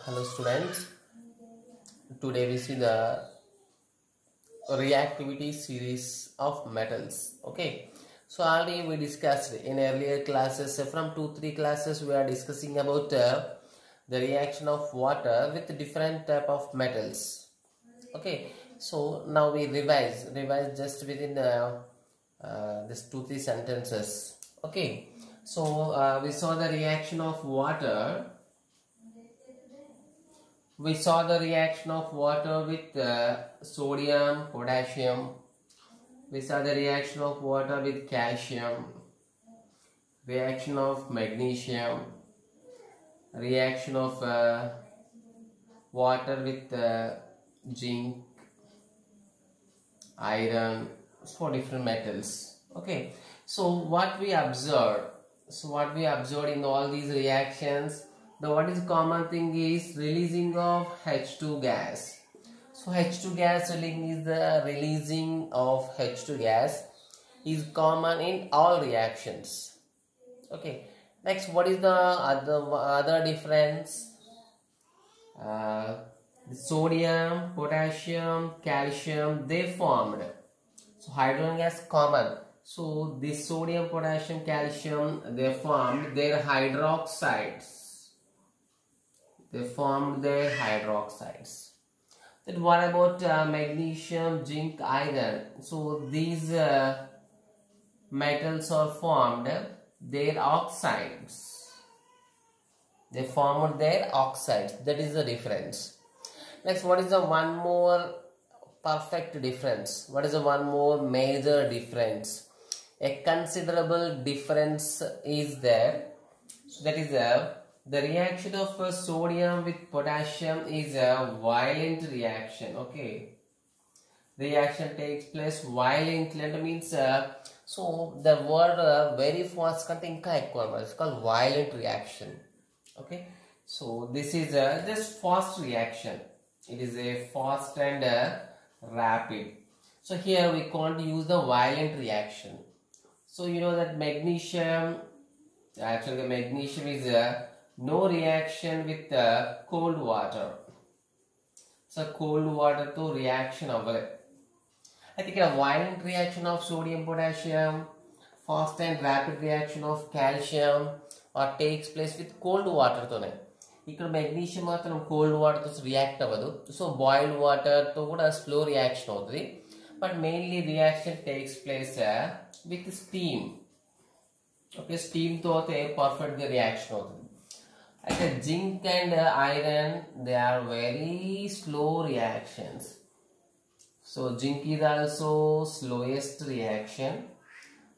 Hello students, today we see the reactivity series of metals. Okay, so already we discussed in earlier classes, from 2-3 classes we are discussing about the reaction of water with different type of metals. Okay, so now we revise just within this 2-3 sentences. Okay, so we saw the reaction of water. We saw the reaction of water with sodium, potassium. We saw the reaction of water with calcium, reaction of magnesium, reaction of water with zinc, iron, for different metals. Okay, so what we observed in all these reactions, what is common thing is releasing of H2 gas. So H2 gas releasing of H2 gas is common in all reactions. Okay, next, what is the other difference? Sodium, potassium, calcium, they formed. So hydrogen gas common. So this sodium, potassium, calcium, they formed their hydroxides. Then what about magnesium, zinc, iron? So these metals are formed their oxides. They formed their oxides. That is the difference. Next, what is the one more perfect difference? What is the one more major difference? A considerable difference is there. So that is the reaction of sodium with potassium is a violent reaction. Okay, reaction takes place violently. That means so the word very fast contain it's called violent reaction. Okay, so this is just fast reaction. It is a fast and rapid. So here we can't use the violent reaction. So you know that magnesium, actually the magnesium is no reaction with cold water. So cold water to reaction of it. I think a violent reaction of sodium, potassium, fast and rapid reaction of calcium or takes place with cold water tone. Here magnesium cold water to react avadu. So boiled water to kuda slow reaction avutadi. But mainly reaction takes place with steam. Okay, steam to a perfect reaction avutadi. Okay, zinc and iron, they are very slow reactions. So zinc is also slowest reaction.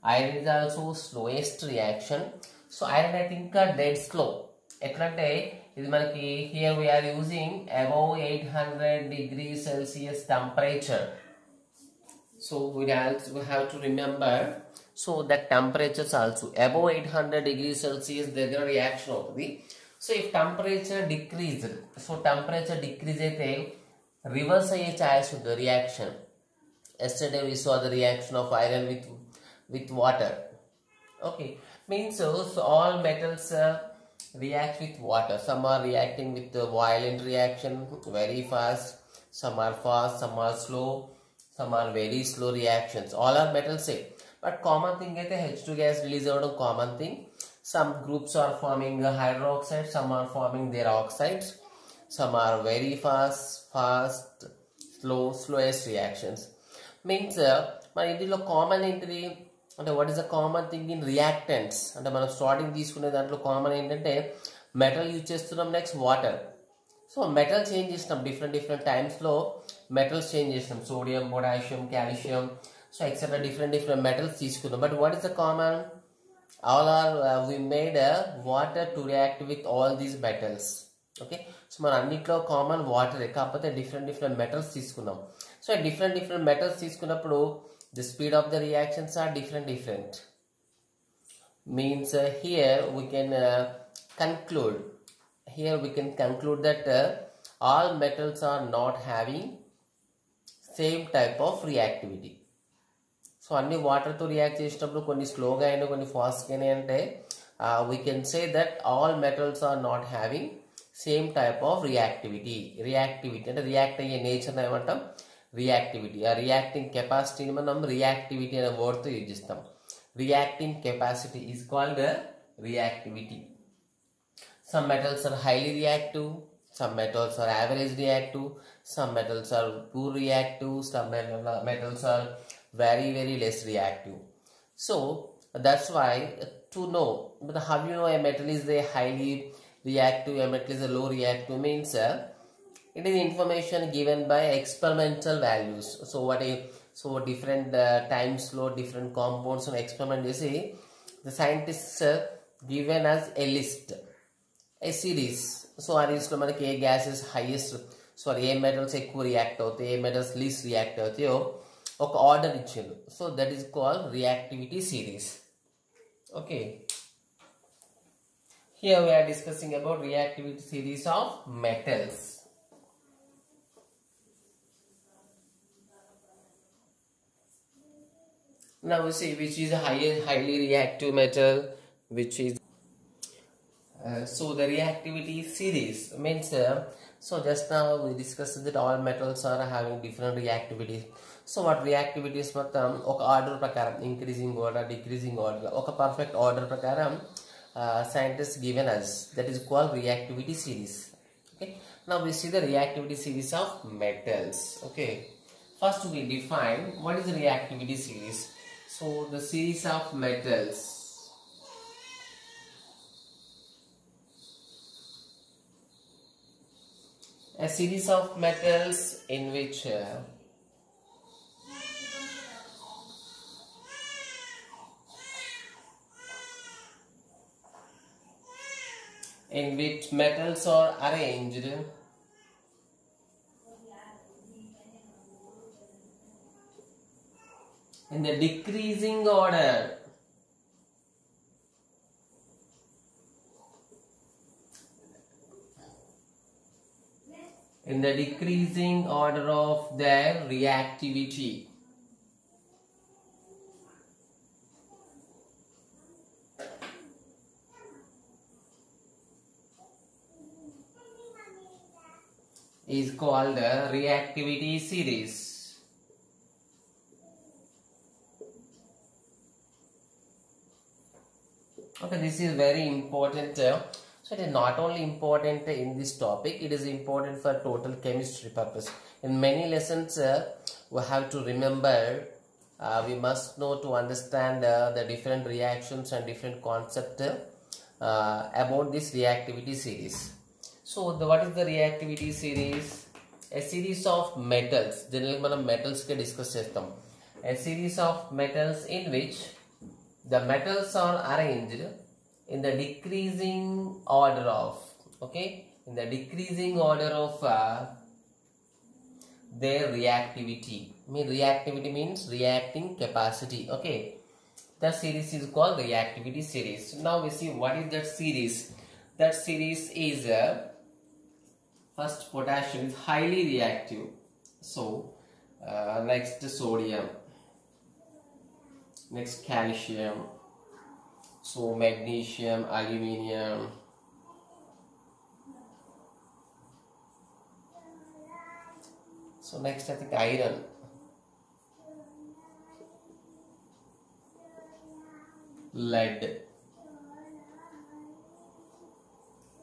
Iron is also slowest reaction. So iron I think dead slow. Here we are using above 800 degrees Celsius temperature. So we have to remember. So that temperatures also above 800 degrees Celsius there is a reaction of the. So if temperature decreased, so temperature decreases, reverse chance of the reaction. Yesterday we saw the reaction of iron with water. Okay, means so all metals react with water. Some are reacting with the violent reaction, very fast. Some are fast, some are slow, some are very slow reactions. All are metals same. But common thing is the H2 gas release out of common thing. Some groups are forming hydroxide, some are forming their oxides, some are very fast, slowest reactions. Means common entry, and what is the common thing in reactants? And మనం starting తీసుకునే దాంట్లో common ఏంటంటే metal use చేస్తున్నాం, next water. So metal change చేస్తున్నాం different times లో metals change చేస్తున్నాం, sodium, potassium, calcium, so etc. different metals తీసుకున్నాం. But what is the common? All are we made water to react with all these metals. Okay, so మన అన్నిట్లో common water, కాకపోతే different metals తీసుకున్నాం. So different metals తీసుకున్నప్పుడు the speed of the reactions are different. Means here we can conclude that all metals are not having same type of reactivity. So అన్ని water తో react చేసినప్పుడు కొన్ని స్లోగా అయినా కొన్ని ఫాస్ట్ గా అంటే we can say that all metals are not having same type of reactivity. Reactivity అంటే రియాక్ట్ అయ్యే నేచర్ ఏమంటాం, రియాక్టివిటీ. ఆ రియాక్టింగ్ కెపాసిటీని మనం రియాక్టివిటీ అనే వర్డ్తో యూజ్ చేస్తాం. Reacting capacity is called reactivity. Some metals are highly reactive, some metals are average reactive, some metals are poor reactive, some metals are very less reactive. So that's why to know, but how you know a metal is a highly reactive, a metal is a low reactive means it is information given by experimental values. So different time slow different compounds and experiment, you see the scientists given as a list, a series. So ఆ list లో మనకి ఏ gases highest, ఏ metals ఎక్కువ react అవుతాయి, ఏ metals least react అవుతాయో ఒక order ఇచ్చిండు. So that is called reactivity series. Okay, here we are discussing about reactivity series of metals. Now we see which is a highly reactive metal, which is so the reactivity series means so just now we discussed that all metals are having different reactivities. So what reactivities మొత్తం ఒక order ప్రకారం increasing order, decreasing order, ఒక perfect order ప్రకారం scientists given us, that is called reactivity series. Okay, now we see the reactivity series of metals. Okay, first we define what is the reactivity series. So the series of metals, a series of metals in which metals are arranged in the decreasing order. In the decreasing order of their reactivity. Is called a reactivity series. Okay, this is very important. So it is not only important in this topic, it is important for total chemistry purpose. In many lessons we have to remember, we must know to understand the different reactions and different concept about this reactivity series. So what is the reactivity series? A series of metals. Generally మనం metals కే discuss చేస్తాం. A series of metals in which the metals are arranged in the decreasing order of, okay, in the decreasing order of their reactivity. Reactivity means reacting capacity. Okay, the series is called reactivity series. Now we see what is that series. That series is first potassium is highly reactive. So next sodium, next calcium, so magnesium, aluminium, so next I think iron, lead,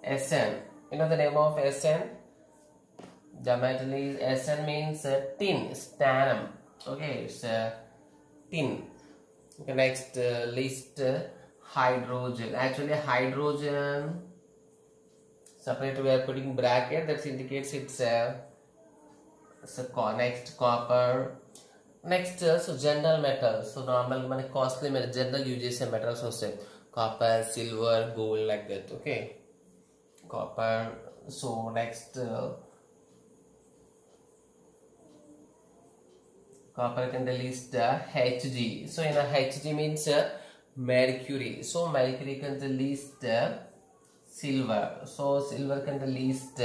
Sn. You know the name of Sn? The metal is Sn means tin, stannum. Okay, it's tin. Okay, next list hydrogen. Actually hydrogen separate we are putting bracket, that indicates it's next copper. Next so general metals. So normal mane costly metal, general use chese metals వస్తాయి, copper, silver, gold, like that. Okay, copper. So next copper can the list Hg. So in a Hg means mercury. So mercury can the list silver. So silver can the list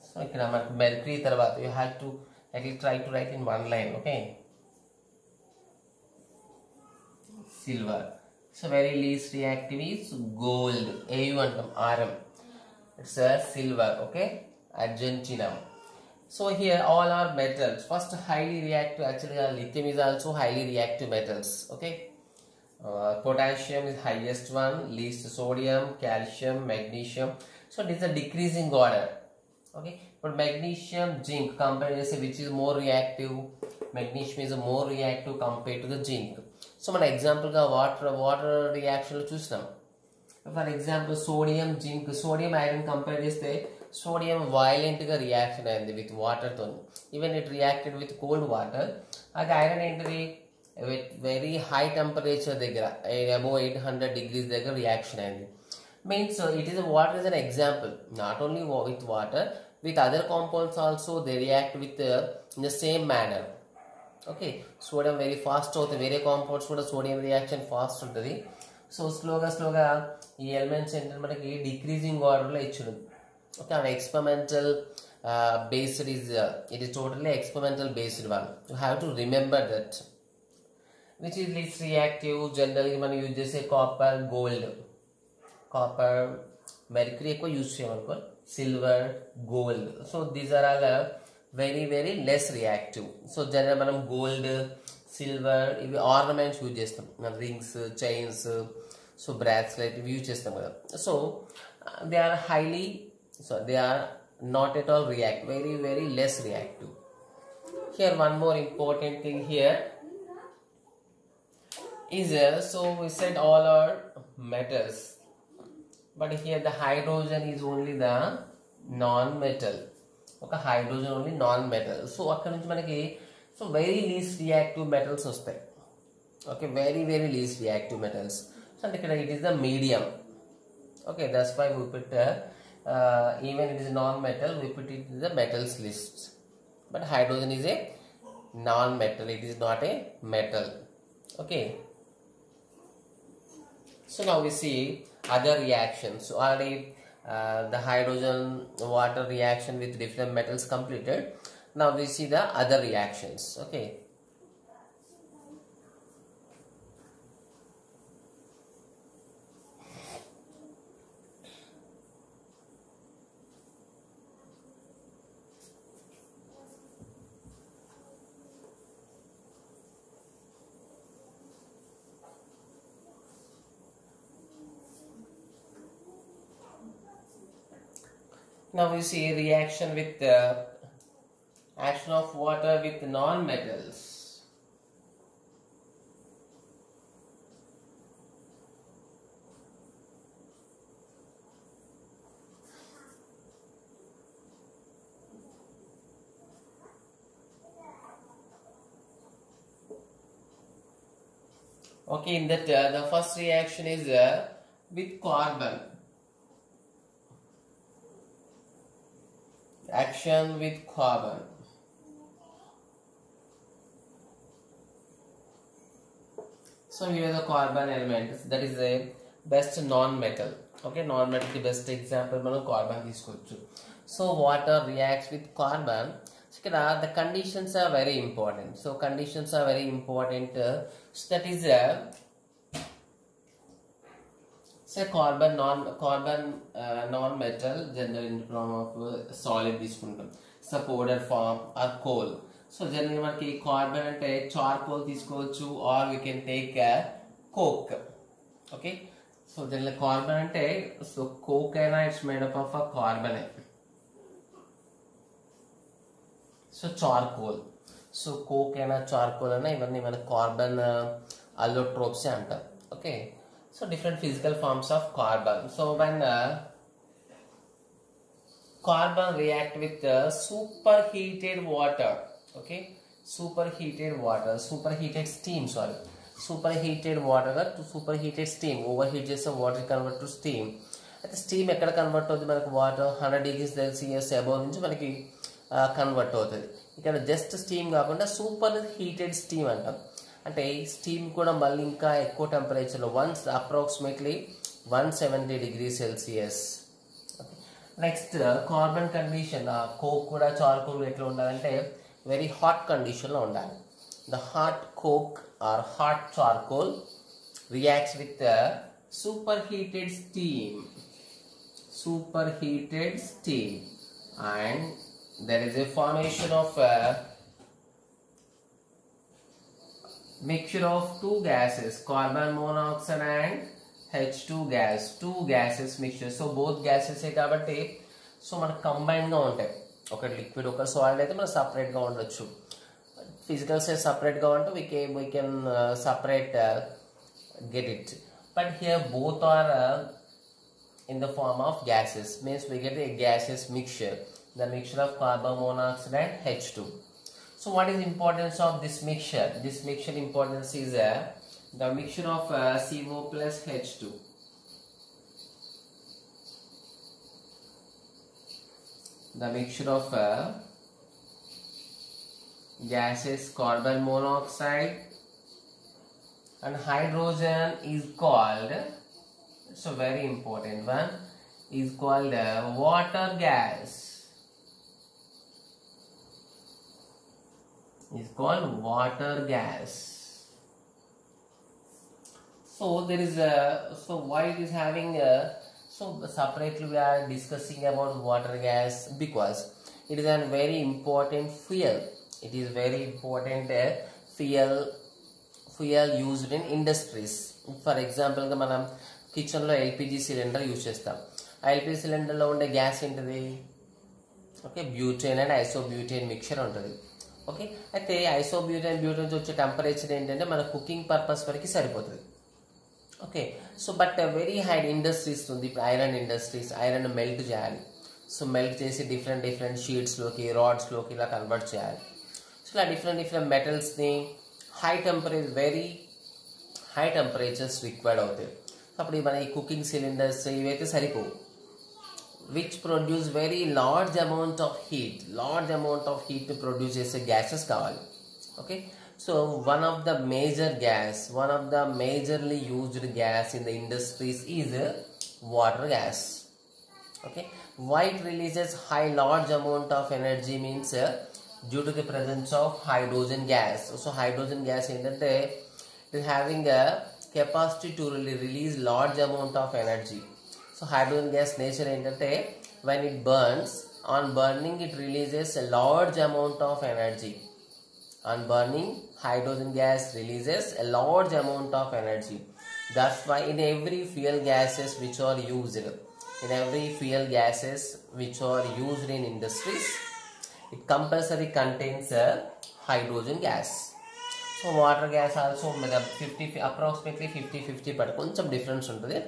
so ఇక్కడ మనకు mercury తర్వాత you have to actually try to write in one line. Okay, silver. So very least reactive is gold. AU antam RM. It's a silver. Okay, argentinum. So here all are metals. First highly reactive, actually lithium is also highly reactive metals. Okay, potassium is highest one, least sodium, calcium, magnesium. So it is a decreasing order. Okay, but magnesium, zinc compared to which is more reactive. Magnesium is more reactive compared to the zinc. So మన example గా water reaction లో చూసినాం. For example sodium, zinc, sodium iron compare చేస్తే sodium violent గా reaction అయింది with water తో. Even it reacted with cold water. అది iron ఏంటిది with very high temperature దగ్గర above 800 degrees దగ్గర రియాక్షన్ అయింది. Means it is water is an example. Not only with water, with other compounds also they react with in the same manner. Okay, sodium very fast అవుతుంది, వేరే compounds కూడా sodium reaction fast ఉంటుంది. So స్లోగా ఈ elements ఏంటంటే మనకి decreasing ఆర్డర్లో ఇచ్చుడు. Okay, and experimental based is it is totally experimental based one. You have to remember that. Which is least reactive? Generally మనం యూజ్ చేసే కాపర్, గోల్డ్. కాపర్, మెర్క్యూరీ ఎక్కువ యూజ్ చేయమనుకో, silver, gold. So these are all very less reactive. So generally మనం gold, silver ఇవి ornaments use చేస్తాం, rings, chains, so bracelet ఇవి use చేస్తాం కదా. So they are highly, so they are not at all react, very less reactive. Here one more important thing here is so we said all are metals, but here the hydrogen is only the non-metal. Okay, hydrogen only non-metal. So akkada nunchi manaki so very least reactive metals vastayi. Okay, very least reactive metals. So ikkada it is the medium. Okay, that's why we put even it is non-metal, we put it in the metals list. But hydrogen is a non-metal, it is not a metal. Okay, so now we see other reactions. So already the hydrogen water reaction with different metals completed. Now we see the other reactions. Okay, now we see reaction with action of water with non-metals. Okay, in that the first reaction is with carbon. Action with carbon. So here the carbon element, that is a best non-metal. Okay, non-metal the best example మనం carbon తీసుకోవచ్చు. So water reacts with carbon. So ఇక్కడ the conditions are very important. So conditions are very important. So that is say carbon non-metal, generally in the form of solid తీసుకుంటాం. So powder form or coal. So generally మనకి carbon అంటే charcoal తీసుకోవచ్చు, or we can take coke. Okay, so generally carbon అంటే so coke అయినా it's made up of a carbon. So charcoal, so coke అయినా charcoal అయినా ఇవన్నీ మన carbon allotropes అంటారు. Okay, so different physical forms of carbon. So when carbon react with superheated water, okay, superheated water to superheated steam, overheat చేస్తే water convert to steam. అయితే steam ఎక్కడ convert అవుతుంది మనకి, వాటర్ 100 degrees Celsius above నుంచి మనకి convert అవుతుంది. ఇక్కడ just steam కాకుండా సూపర్ హీటెడ్ స్టీమ్ అంటాం. అంటే స్టీమ్ కూడా మళ్ళీ ఇంకా ఎక్కువ టెంపరేచర్లో approximately 170 degrees Celsius. Next carbon condition, coke కూడా చార్కోల్ ఎట్లా ఉండాలంటే వెరీ హాట్ కండిషన్లో ఉండాలి. The hot coke or hot charcoal reacts with the superheated steam. Superheated steam, and there is a formation of a mixture of two gases, carbon monoxide and H2 gas. Two gases mixture. So both gases ఏ కాబట్టి so మనకు combined గా ఉంటాయి. ఒక liquid ఒక solid అయితే మనం separate గా ఉండొచ్చు. ఫిజికల్ సైజ్ సపరేట్ గా ఉంటే we can separate get it. But here both are in the form of gases, means we get a gaseous mixture, the mixture of carbon monoxide and H2. So what is importance of this mixture? This mixture importance is the mixture of CO plus H2. The mixture of gases carbon monoxide and hydrogen is called, so very important one, is called water gas. Is called water gas. So there is a, so why it is having a, so separately we are discussing about water gas because it is a very important fuel. It is very important fuel used in industries. For example, మనం kitchen లో LPG cylinder use చేస్తాం. ఆ LPG cylinder లో ఉండే gas ఏంటిది? Okay, butane and ఐసోబ్యూటేన్ mixture ఉంటుంది. Okay, అయితే ఐసోబ్యూటేన్ butane వచ్చే టెంపరేచర్ ఏంటంటే మన కుకింగ్ పర్పస్ వరకు సరిపోతుంది. Okay, so but very high industries ఉంది. ఇప్పుడు ఐరన్ ఇండస్ట్రీస్, ఐరన్ మెల్ట్ చేయాలి. సో మెల్ట్ చేసి డిఫరెంట్ షీట్స్లోకి రాడ్స్లోకి ఇలా కన్వర్ట్ చేయాలి. సో ఇలా డిఫరెంట్ మెటల్స్ని వెరీ హై టెంపరేచర్స్ రిక్వైర్డ్ అవుతాయి. అప్పుడు మన ఈ కుకింగ్ సిలిండర్స్ ఇవైతే సరిపోవు, which produce very large amount of heat produce చేసే గ్యాసెస్ కావాలి. Okay, so one of the majorly used gas in the industries is water gas. Okay, why it releases large amount of energy means due to the presence of hydrogen gas. So hydrogen gas ఏంటంటే it is having a capacity to release large amount of energy. So hydrogen gas nature ఏంటంటే when it burns, on burning it releases a large amount of energy. On burning, hydrogen gas releases a large amount of energy. That's why in every fuel gases which are used in industries, it compulsory contains hydrogen gas. So water gas also approximately 50-50, but కొంచెం difference ఉంటుంది.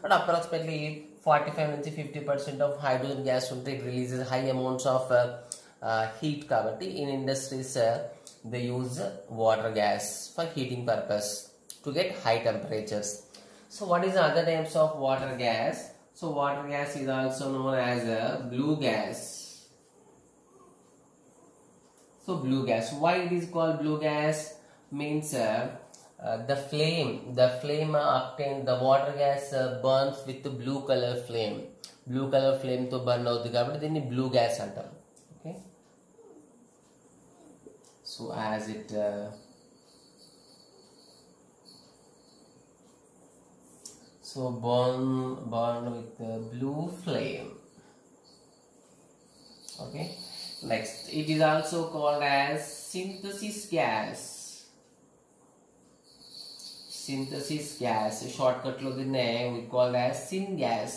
But approximately 45-50% of hydrogen gas ఉంటుంది. It releases high amounts of heat కాబట్టి in industries they use water gas for heating purpose to get high temperatures. So what is the other names of water gas? So water gas is also known as blue gas. So blue gas, why it is called blue gas? Means the flame obtained, the water gas burns with the blue color flame to burn అవుతుంది కాబట్టి దీన్ని blue gas అంటారు. Okay, so as it so burn with the blue flame. Okay, next it is also called as synthesis gas. Shortcut lo dinne we call as syngas.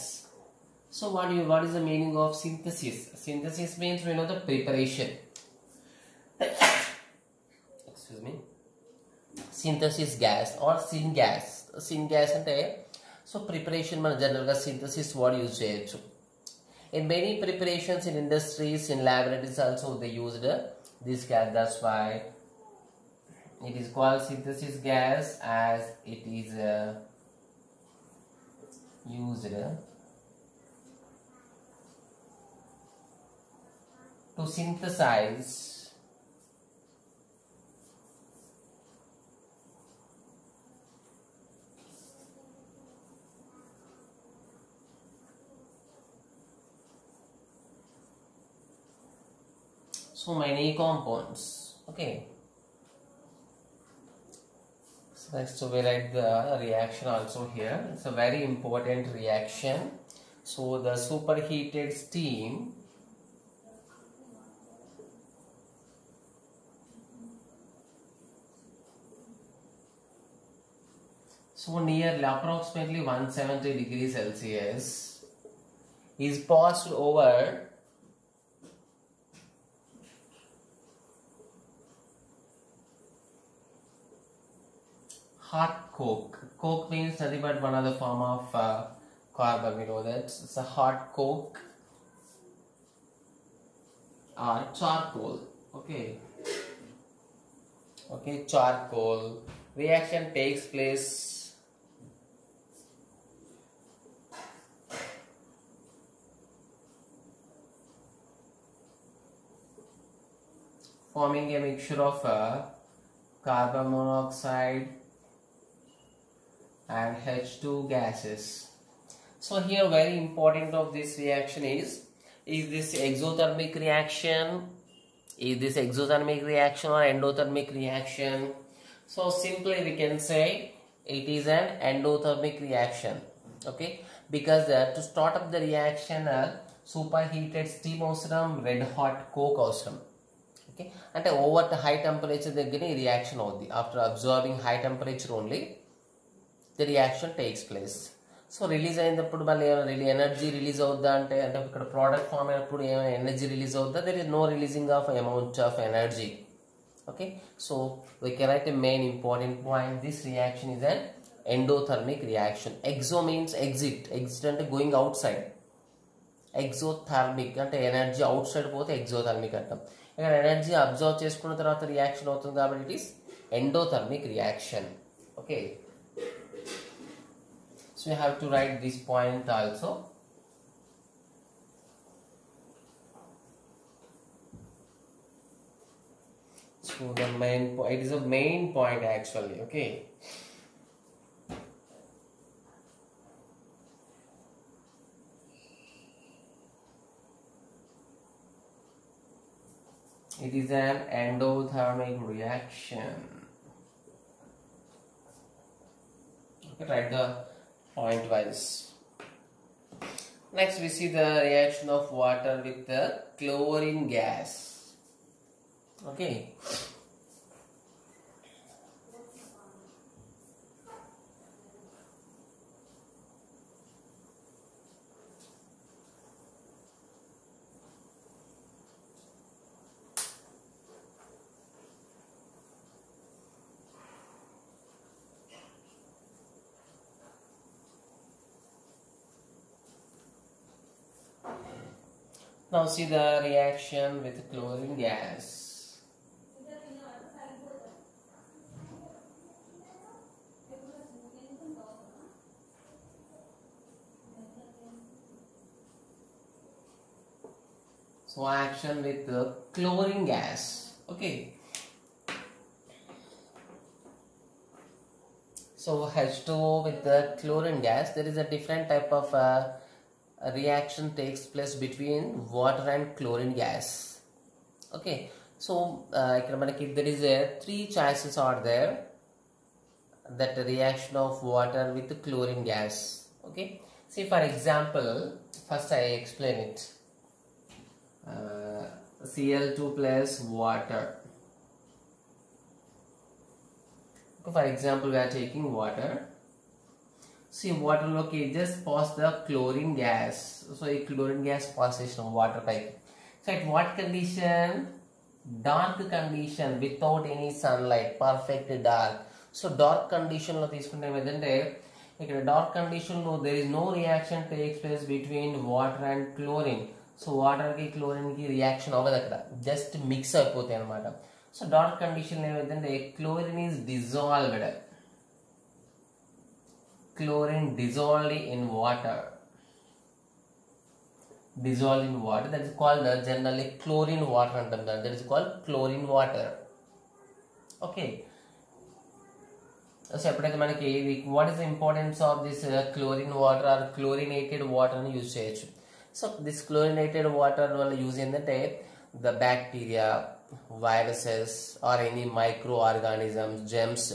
So what is the meaning of synthesis? Synthesis means we know the preparation. Excuse me. Synthesis gas or syngas ante so preparation మన general గా synthesis word use చేయొచ్చు. In many preparations in industries, in laboratories also they used this gas. That's why it is called synthesis gas, as it is used to synthesize so many compounds. Okay, so Next we write the reaction also here. It's a very important reaction. So the superheated steam nearly approximately 170 degrees Celsius is passed over hot coke. Coke means nothing but one other form of carbon. We know that it's a hot coke or charcoal. Okay, charcoal. Reaction takes place forming a mixture of carbon monoxide and H2 gases. So here very important of this reaction is this exothermic reaction? Is this exothermic reaction or endothermic reaction? So simply we can say it is an endothermic reaction. Okay, because to start up the reaction superheated steam avasram, red hot coke avasram. Okay, and over to high temperature the reaction after absorbing high temperature only the reaction takes place. So release ayinappudu malli really energy release avudda ante ikkada product form ayinappudu energy release avudda, there is no releasing of amount of energy. Okay, so we can write a main important point. This reaction is an endothermic reaction. Exo means exit ante going outside. Exothermic ante energy outside pothe exothermic antam. Ikkada energy absorb cheskunna tarvata reaction avutundi kabatti it is endothermic reaction. Okay, so you have to write this point also. So the main point, it is a main point actually. Okay, it is an endothermic reaction. Okay, write the point wise. Next we see the reaction of water with the chlorine gas. Okay, now see the reaction with chlorine gas. So action with the chlorine gas. Okay, so H2O with the chlorine gas, there is a different type of a reaction takes place between water and chlorine gas. Okay, so there is a three choices are there that reaction of water with chlorine gas. Okay, see for example, first I explain it. Cl2 plus water. Okay, for example we are taking water. See water loki just pass the chlorine gas. So a chlorine gas passes from water pipe. So at what condition? Dark condition without any sunlight, perfect dark. So dark condition lo తీసుకుంటే ఏదంటే ఇక్కడ dark condition lo there is no reaction takes place between water and chlorine. So water ki chlorine ki reaction avvadu akkada, just mix అయిపోతాయి అన్నమాట. So dark condition lo ఏదంటే chlorine is dissolved. Chlorine dissolved in water. Dissolved in water, that is called generally chlorine water antam, that is called chlorine water. Okay, so ఎప్పుడైతే మనకి what is the importance of this chlorine water or chlorinated water అని use చేయొచ్చు. So this chlorinated water వల్ల use ఏంటంటే the bacteria, viruses or any microorganisms, germs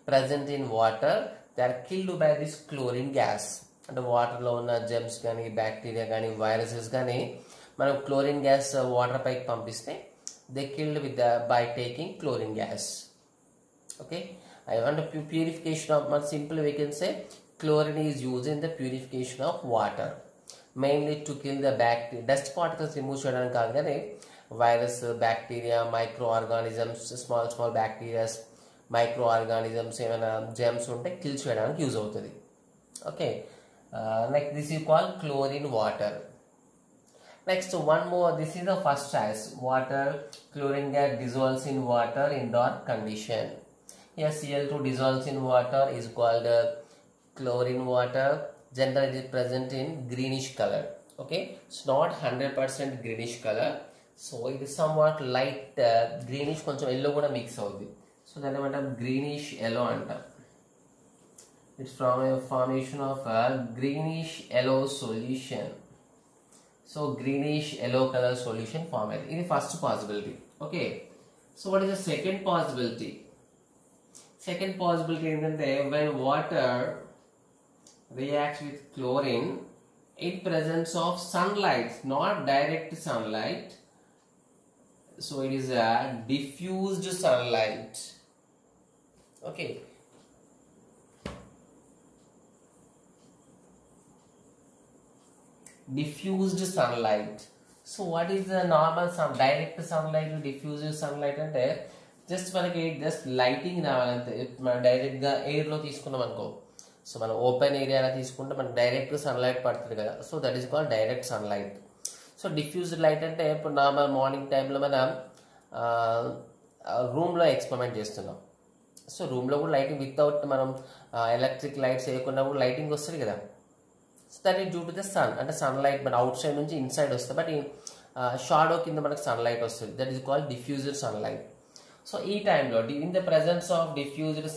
present in water, they are killed by this chlorine gas. అంటే వాటర్లో ఉన్న Gems కానీ bacteria కానీ viruses కానీ మనం క్లోరిన్ గ్యాస్ వాటర్ పైకి పంపిస్తే they killed with by taking chlorine gas. Okay, I want a purification of, more simple we can say chlorine is used in the purification of water, mainly to kill the bacteria, dust particles remove చేయడానికి కాదు కానీ virus bacteria micro organisms small bacterias micro organisms ఏమైనా Gems ఉంటే kill చేయడానికి use అవుతుంది. Okay, like this is called chlorine water. Next one more, this is the first choice, water chlorine gas dissolves in water in dark condition. Here Cl2 dissolves in water is called chlorine water. Generally it is present in greenish color. Okay, it's not 100% greenish color, so it is somewhat light greenish, కొంచెం yellow కూడా mix అవుతుంది. So that is greenish yellow అంటాం. It's from a formation of a greenish yellow solution. So greenish yellow color solution formed. This is first possibility. Okay, so what is the second possibility? Second possibility is that when water reacts with chlorine in presence of sunlight, not direct sunlight, so it is a diffused sunlight. Okay, diffused sunlight. So what is the normal direct sunlight to diffused sunlight? అంటే just మనకి just lighting రావాలంటే మనం డైరెక్ట్గా ఎయిర్లో తీసుకున్నాం అనుకో, so మనం open ఏరియాలో తీసుకుంటే మనకు డైరెక్ట్ సన్లైట్ పడుతుంది కదా, so that is called direct sunlight. So diffused light అంటే ఇప్పుడు నార్మల్ మార్నింగ్ టైంలో మనం రూమ్లో ఎక్స్పెరిమెంట్ చేస్తున్నాం, సో రూమ్లో కూడా లైటింగ్ వితౌట్ మనం ఎలక్ట్రిక్ లైట్స్ వేయకుండా కూడా లైటింగ్ వస్తుంది కదా. So that is due to the sun, అంటే సన్లైట్ మన అవుట్ సైడ్ నుంచి ఇన్సైడ్ వస్తుంది, బట్ షాడో కింద మనకు సన్లైట్ వస్తుంది, that is called diffused sunlight. So ఈ టైంలో in the presence of diffused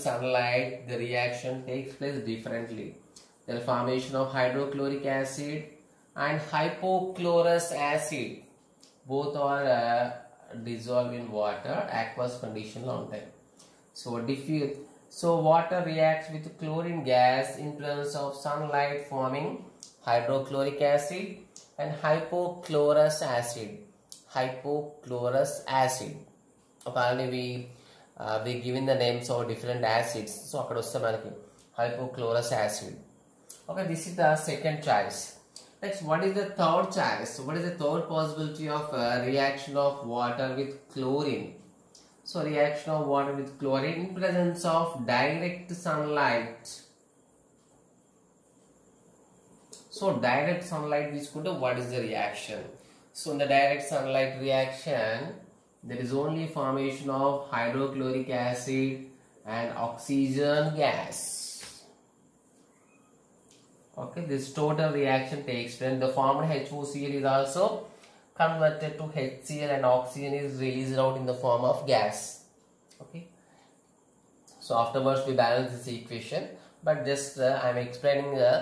sunlight, the reaction takes place differently. The formation of hydrochloric acid and hypochlorous acid, both are dissolved in water, aqueous condition lo untayi. So water reacts with chlorine gas in presence of sunlight, forming hydrochloric acid and hypochlorous acid. Apparently we given the names of different acids, so akkada vasthe manaki hypochlorous acid. Okay, this is the second choice. Next, what is the third choice? What is the third possibility of reaction of water with chlorine? So reaction of water with chlorine in presence of direct sunlight. So direct sunlight తీసుకుంటే what is the reaction? So in the direct sunlight reaction, there is only formation of hydrochloric acid and oxygen gas. Okay, this total reaction takes place. The formed HOCl is also converted to HCl and oxygen is released out in the form of gas. Okay, so afterwards we balance this equation, but just I am explaining the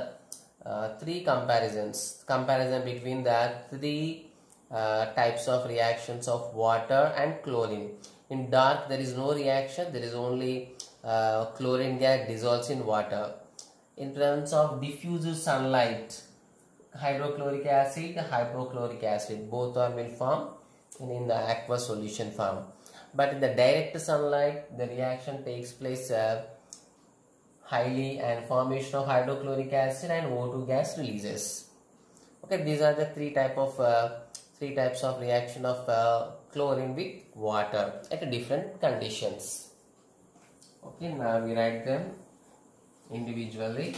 three comparison between the three types of reactions of water and chlorine. In dark there is no reaction, there is only chlorine gas dissolves in water. In presence of diffused sunlight, hydrochloric acid, hypochloric acid, both are will form in the aqueous solution form. But in the direct sunlight, the reaction takes place highly and formation of hydrochloric acid and O2 gas releases. Okay, these are the three types of reaction of chlorine with water at different conditions. Okay, now we write them individually.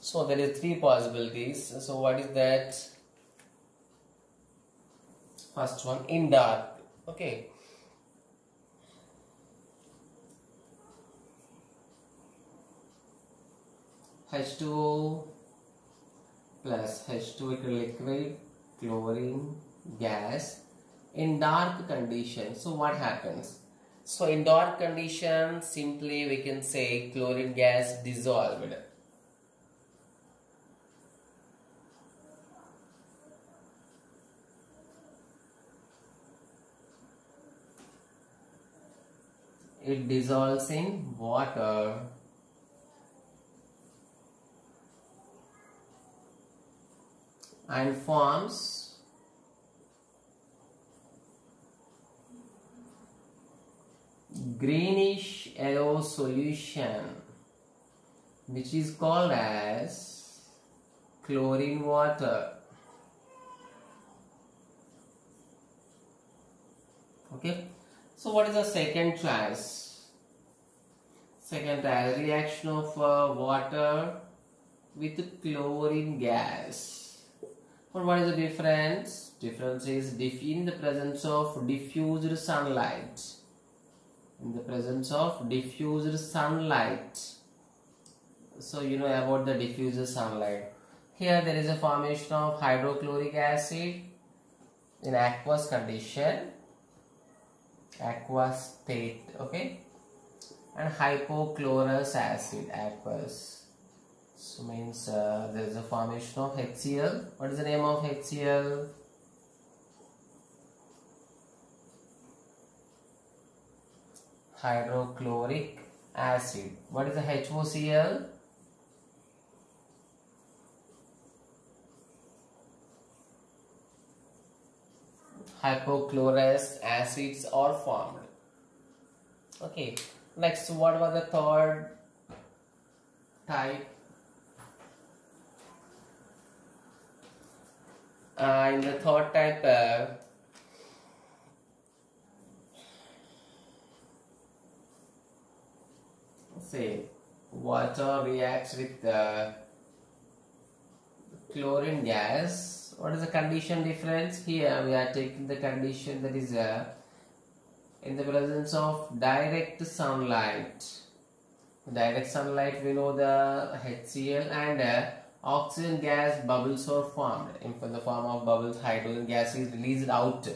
So there is three possibilities. So what is that? First one, in dark. Okay, H2O plus H2 liquid, chlorine gas in dark condition. So what happens? So in dark condition, simply we can say chlorine gas dissolved. it dissolves in water and forms greenish yellow solution, which is called as chlorine water. Okay, so what is the second choice? Second choice, reaction of water with chlorine gas. But what is the difference? Difference is in the presence of diffused sunlight. In the presence of diffused sunlight. So you know about the diffused sunlight. Here there is a formation of hydrochloric acid in aqueous condition, aqueous state, okay, and hypochlorous acid, aqueous. So means there is a formation of HCl. What is the name of HCl? Hydrochloric acid. What is the HOCl? Hypochlorous acids are formed. Okay, next, what was the third type? In the third type, say water reacts with chlorine gas. What is the condition difference? Here we are taking the condition that is in the presence of direct sunlight. Direct sunlight, we know the HCl, and oxygen gas bubbles are formed. In the form of bubbles, hydrogen gas is released out.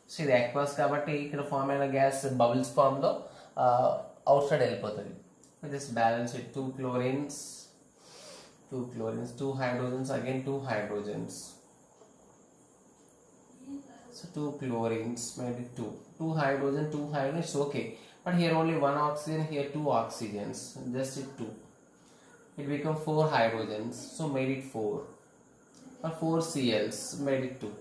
See the aqueous kabatti ikkada form aina gas bubbles form lo outside వెళ్ళిపోతది. We just balance it, two chlorines, two hydrogens, again two hydrogens. So two chlorines, maybe two hydrogen, it's okay. But here only one oxygen, here two oxygens, just it two. It become four hydrogens, so made it four. Or four Cls, made it two.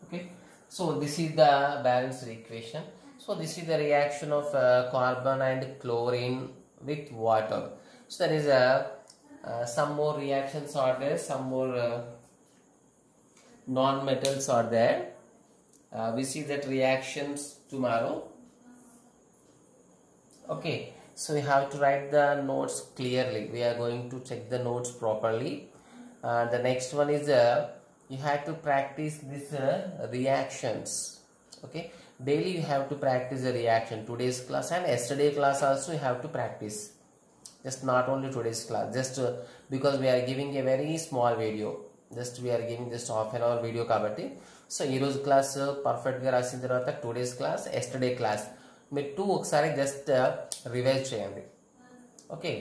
Okay. So this is the balanced equation. So this is the reaction of carbon and chlorine with water. So there is some more reactions are there, some more non-metals are there. We see that reactions tomorrow. Okay, so we have to write the notes clearly. We are going to check the notes properly. The next one is you have to practice these reactions. Okay, daily you have to practice the reaction. Today's class and yesterday class also you have to practice. Just not only today's class, just because we are giving a very small video. Just we are giving just half an hour video kabatti. So ee roju class perfect ga rasin tarvata today's class, yesterday class మీరు 2 ఒకసారి just revise చేయండి. Okay.